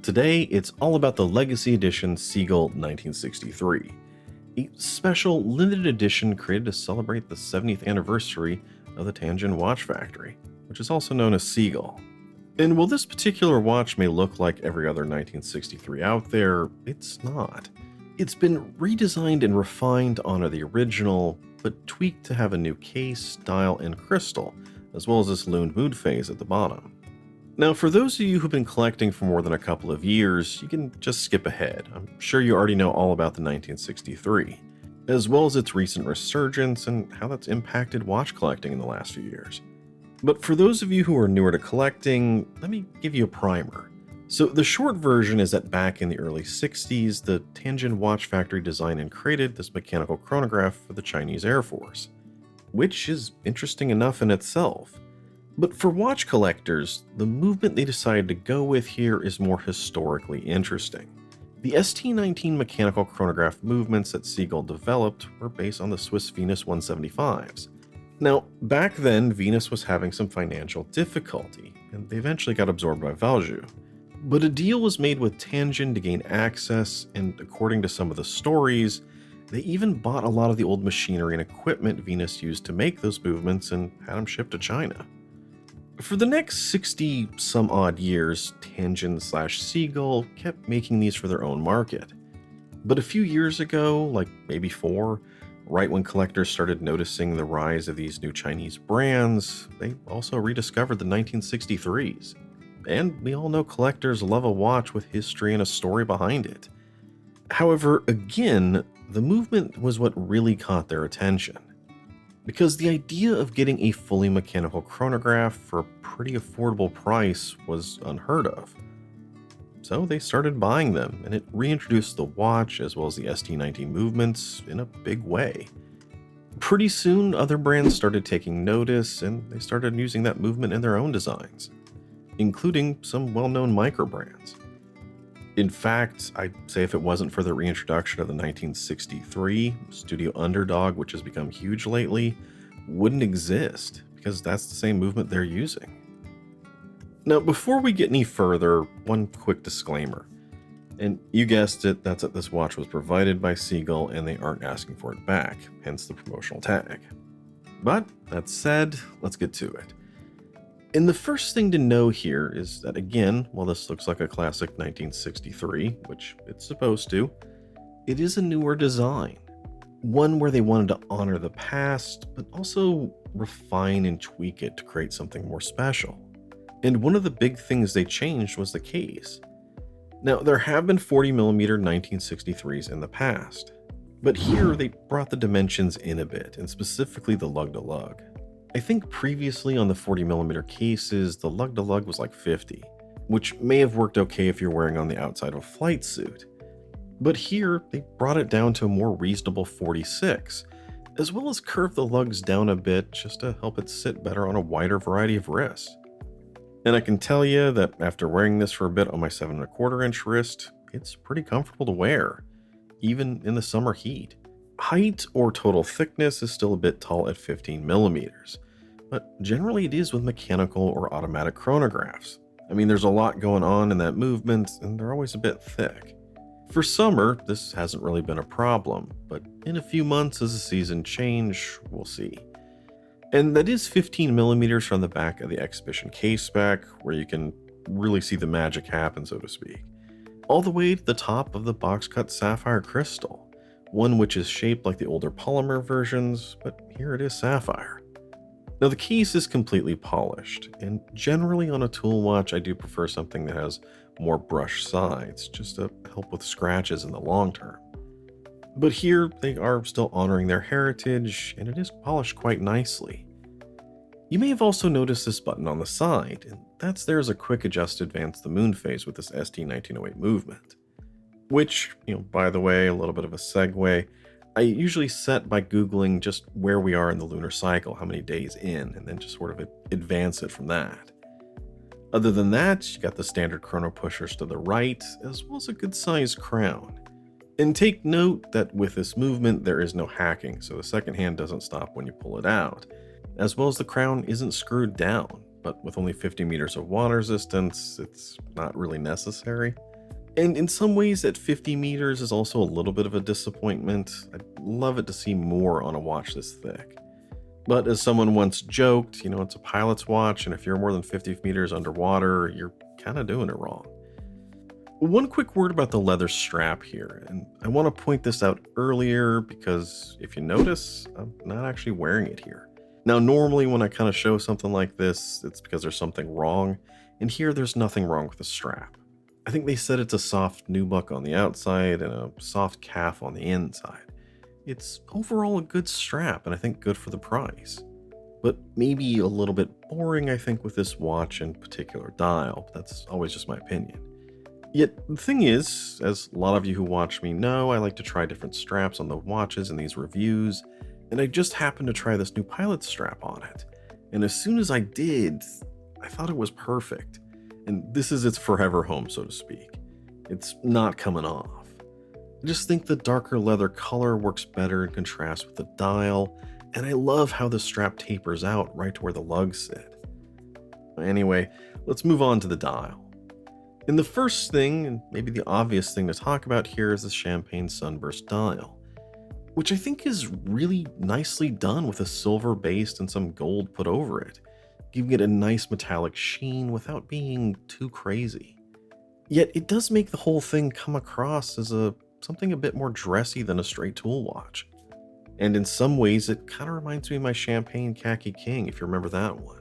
Today, it's all about the Legacy Edition Seagull 1963, a special limited edition created to celebrate the 70th anniversary of the Tianjin watch factory, which is also known as Seagull. And while this particular watch may look like every other 1963 out there, it's not. It's been redesigned and refined to honor the original, but tweaked to have a new case, dial, and crystal, as well as this Lumed Moonphase at the bottom. Now, for those of you who've been collecting for more than a couple of years, you can just skip ahead. I'm sure you already know all about the 1963, as well as its recent resurgence and how that's impacted watch collecting in the last few years. But for those of you who are newer to collecting, let me give you a primer. So the short version is that back in the early 60s, the Tianjin watch factory designed and created this mechanical chronograph for the Chinese Air Force, which is interesting enough in itself. But for watch collectors, the movement they decided to go with here is more historically interesting. The ST19 mechanical chronograph movements that Seagull developed were based on the Swiss Venus 175s. Now, back then, Venus was having some financial difficulty, and they eventually got absorbed by Valjoux. But a deal was made with Tianjin to gain access, and according to some of the stories, they even bought a lot of the old machinery and equipment Venus used to make those movements and had them shipped to China. For the next 60 some odd years, Tianjin/Seagull kept making these for their own market. But a few years ago, like maybe 4, right when collectors started noticing the rise of these new Chinese brands, they also rediscovered the 1963s. And we all know collectors love a watch with history and a story behind it. However, again, the movement was what really caught their attention. Because the idea of getting a fully mechanical chronograph for a pretty affordable price was unheard of. So they started buying them, and it reintroduced the watch as well as the ST19 movements in a big way. Pretty soon, other brands started taking notice, and they started using that movement in their own designs, including some well-known micro brands. In fact, I'd say if it wasn't for the reintroduction of the 1963, Studio Underdog, which has become huge lately, wouldn't exist, because that's the same movement they're using. Now, before we get any further, one quick disclaimer. And you guessed it, that's that this watch was provided by Seagull and they aren't asking for it back, hence the promotional tag. But that said, let's get to it. And the first thing to know here is that, again, while this looks like a classic 1963, which it's supposed to, it is a newer design. One where they wanted to honor the past, but also refine and tweak it to create something more special. And one of the big things they changed was the case. Now, there have been 40mm 1963s in the past, but here they brought the dimensions in a bit, and specifically the lug-to-lug. I think previously on the 40mm cases, the lug-to-lug was like 50, which may have worked okay if you're wearing on the outside of a flight suit. But here, they brought it down to a more reasonable 46, as well as curved the lugs down a bit just to help it sit better on a wider variety of wrists. And I can tell you that after wearing this for a bit on my 7¼ inch wrist, it's pretty comfortable to wear, even in the summer heat. Height or total thickness is still a bit tall at 15mm, but generally it is with mechanical or automatic chronographs. I mean, there's a lot going on in that movement, and they're always a bit thick. For summer, this hasn't really been a problem, but in a few months as the season change, we'll see. And that is 15mm from the back of the exhibition case back, where you can really see the magic happen, so to speak, all the way to the top of the box-cut sapphire crystal, one which is shaped like the older polymer versions, but here it is sapphire. Now the case is completely polished, and generally on a tool watch I do prefer something that has more brushed sides, just to help with scratches in the long term. But here they are still honoring their heritage, and it is polished quite nicely. You may have also noticed this button on the side, and that's there as a quick adjust to advance the Moonphase with this ST1908 movement. Which, by the way, a little bit of a segue, I usually set by Googling just where we are in the lunar cycle, how many days in, and then just sort of advance it from that. Other than that, you got the standard chrono pushers to the right, as well as a good sized crown. And take note that with this movement, there is no hacking, so the second hand doesn't stop when you pull it out, as well as the crown isn't screwed down, but with only 50 meters of water resistance, it's not really necessary. And in some ways, at 50 meters is also a little bit of a disappointment. I'd love it to see more on a watch this thick. But as someone once joked, it's a pilot's watch, and if you're more than 50 meters underwater, you're kind of doing it wrong. One quick word about the leather strap here, and I want to point this out earlier because if you notice, I'm not actually wearing it here. Now, normally when I kind of show something like this, it's because there's something wrong, and here there's nothing wrong with the strap. I think they said it's a soft nubuck on the outside and a soft calf on the inside. It's overall a good strap, and I think good for the price. But maybe a little bit boring, I think, with this watch and particular dial, but that's always just my opinion. Yet, the thing is, as a lot of you who watch me know, I like to try different straps on the watches in these reviews, and I just happened to try this new pilot strap on it. And as soon as I did, I thought it was perfect. And this is its forever home, so to speak. It's not coming off. I just think the darker leather color works better in contrast with the dial, and I love how the strap tapers out right to where the lugs sit. Anyway, let's move on to the dial. And the first thing, and maybe the obvious thing to talk about here, is the Champagne Sunburst dial, which I think is really nicely done with a silver base and some gold put over it, giving it a nice metallic sheen without being too crazy. Yet it does make the whole thing come across as something a bit more dressy than a straight tool watch. And in some ways it kind of reminds me of my Champagne Khaki King, if you remember that one.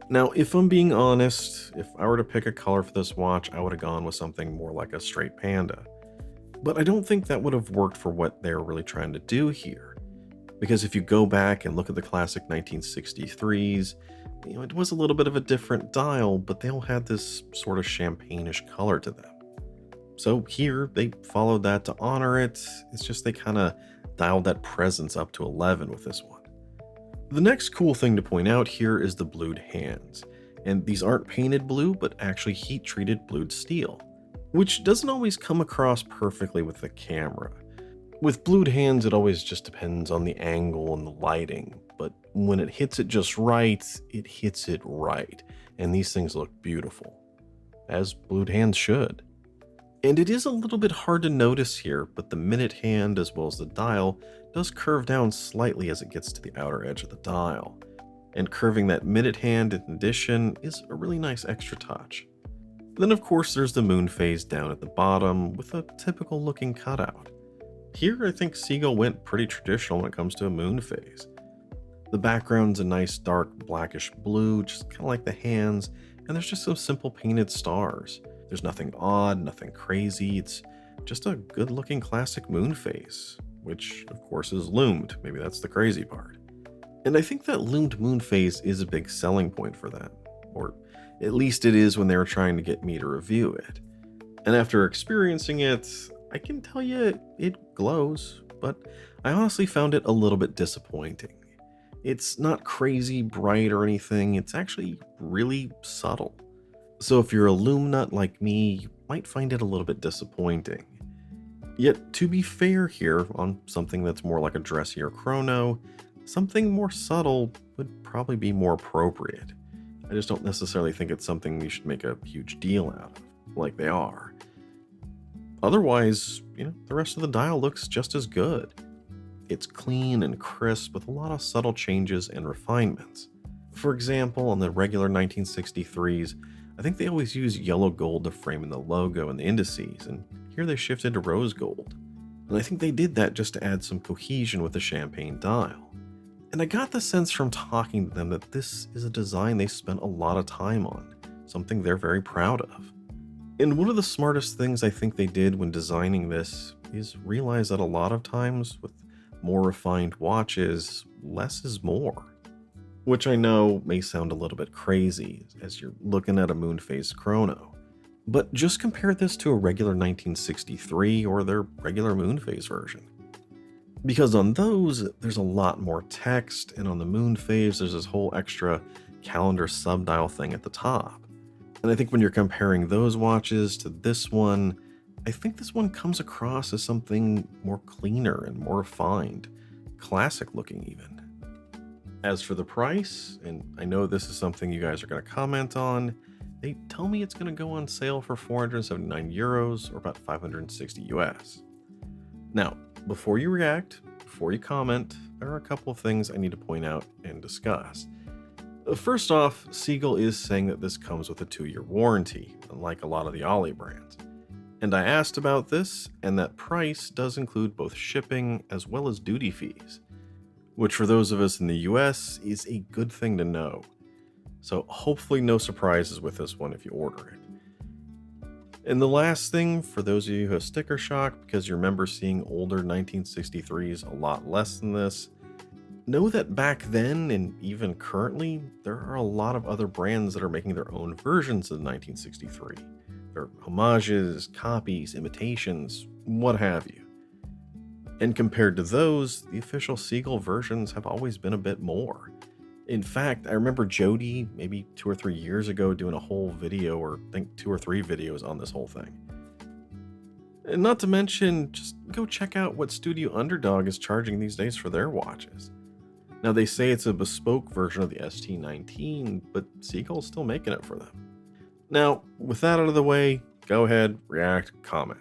Now, if I'm being honest, if I were to pick a color for this watch, I would have gone with something more like a straight panda. But I don't think that would have worked for what they're really trying to do here. Because if you go back and look at the classic 1963s, it was a little bit of a different dial, but they all had this sort of champagne-ish color to them. So here, they followed that to honor it. It's just they kind of dialed that presence up to 11 with this one. The next cool thing to point out here is the blued hands. And these aren't painted blue, but actually heat-treated blued steel, which doesn't always come across perfectly with the camera. With blued hands, it always just depends on the angle and the lighting, but when it hits it just right, it hits it right, and these things look beautiful, as blued hands should. And it is a little bit hard to notice here, but the minute hand as well as the dial does curve down slightly as it gets to the outer edge of the dial, and curving that minute hand in addition is a really nice extra touch. Then of course there's the Moonphase down at the bottom with a typical looking cutout. Here I think Seagull went pretty traditional when it comes to a Moonphase. The background's a nice dark blackish blue, just kind of like the hands, and there's just some simple painted stars. There's nothing odd, nothing crazy, it's just a good looking classic Moonphase, which of course is lumed, maybe that's the crazy part. And I think that Lumed Moonphase is a big selling point for them, or at least it is when they were trying to get me to review it. And after experiencing it, I can tell you it glows, but I honestly found it a little bit disappointing. It's not crazy bright or anything, it's actually really subtle. So if you're a lume nut like me, you might find it a little bit disappointing. Yet to be fair here, on something that's more like a dressier chrono, something more subtle would probably be more appropriate. I just don't necessarily think it's something you should make a huge deal out of, like they are. Otherwise, the rest of the dial looks just as good. It's clean and crisp with a lot of subtle changes and refinements. For example, on the regular 1963s, I think they always use yellow gold to frame in the logo and the indices, and here they shifted to rose gold. And I think they did that just to add some cohesion with the champagne dial. And I got the sense from talking to them that this is a design they spent a lot of time on, something they're very proud of. And one of the smartest things I think they did when designing this is realize that a lot of times with more refined watches, less is more. Which I know may sound a little bit crazy as you're looking at a Moonphase chrono. But just compare this to a regular 1963 or their regular Moonphase version. Because on those, there's a lot more text, and on the Moonphase, there's this whole extra calendar subdial thing at the top. And I think when you're comparing those watches to this one, I think this one comes across as something more cleaner and more refined, classic looking even. As for the price, and I know this is something you guys are going to comment on, they tell me it's going to go on sale for 479 euros or about 560 US. Now, before you react, before you comment, there are a couple of things I need to point out and discuss. First off, Seagull is saying that this comes with a 2-year warranty, unlike a lot of the Ollie brands. And I asked about this, and that price does include both shipping as well as duty fees, which for those of us in the US is a good thing to know. So hopefully no surprises with this one if you order it. And the last thing, for those of you who have sticker shock because you remember seeing older 1963s a lot less than this, know that back then and even currently, there are a lot of other brands that are making their own versions of the 1963. They're homages, copies, imitations, what have you. And compared to those, the official Seagull versions have always been a bit more. In fact, I remember Jody, maybe 2 or 3 years ago, doing a whole video, or I think 2 or 3 videos on this whole thing. And not to mention, just go check out what Studio Underdog is charging these days for their watches. Now, they say it's a bespoke version of the ST19, but Seagull's still making it for them. Now, with that out of the way, go ahead, react, comment.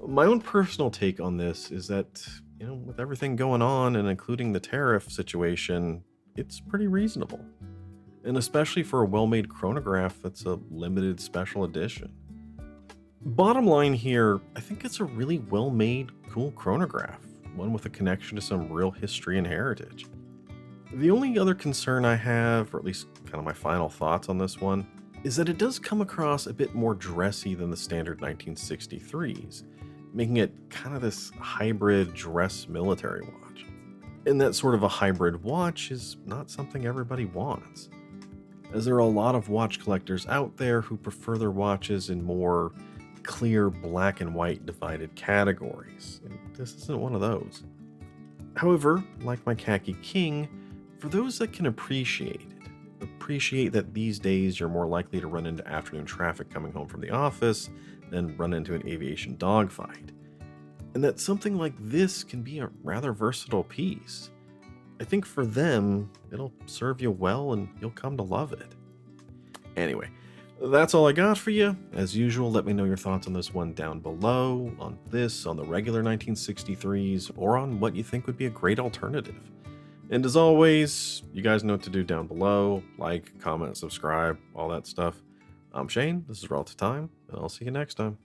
My own personal take on this is that, with everything going on and including the tariff situation, it's pretty reasonable. And especially for a well-made chronograph that's a limited special edition. Bottom line here, I think it's a really well-made, cool chronograph, one with a connection to some real history and heritage. The only other concern I have, or at least kind of my final thoughts on this one, is that it does come across a bit more dressy than the standard 1963s, making it kind of this hybrid dress military watch. And that sort of a hybrid watch is not something everybody wants, as there are a lot of watch collectors out there who prefer their watches in more clear black and white divided categories, and this isn't one of those. However, like my Khaki King, for those that can appreciate that these days you're more likely to run into afternoon traffic coming home from the office than run into an aviation dogfight, and that something like this can be a rather versatile piece. I think for them, it'll serve you well and you'll come to love it. Anyway, that's all I got for you. As usual, let me know your thoughts on this one down below, on the regular 1963s, or on what you think would be a great alternative. And as always, you guys know what to do down below. Like, comment, subscribe, all that stuff. I'm Shane, this is Relative Time, and I'll see you next time.